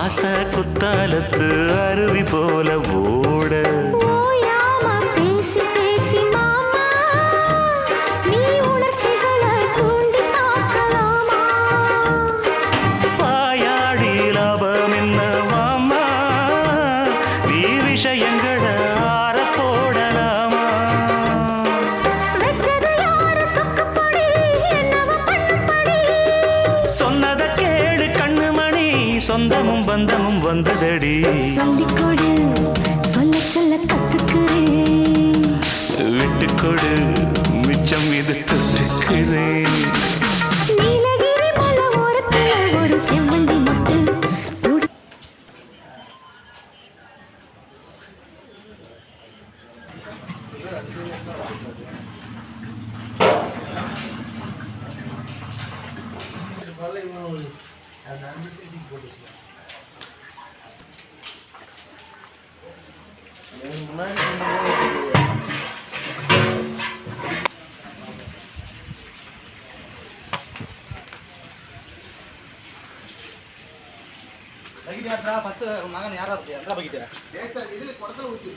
ஆச குத்தாலத்து அருவி போல ஓட வாயாடி லாபம் என்ன வாமா நீ விஷயங்களை ஆற போடலாமா சொன்னத கேளு கண்ணுமணி சொந்தமும் பந்தமும் வந்ததடி சொல்லிக்கொடு சொல்ல சொல்ல கத்துக்கிறேன் விட்டுக்கொடு மிச்சம் இது தொட்டுக்கிறேன் நீலகிரி மலை ஓரத்தில் ஒரு செவ்வந்தி மொட்டு மகன் யாரா பகிட்ட இது குடத்துல ஊத்தி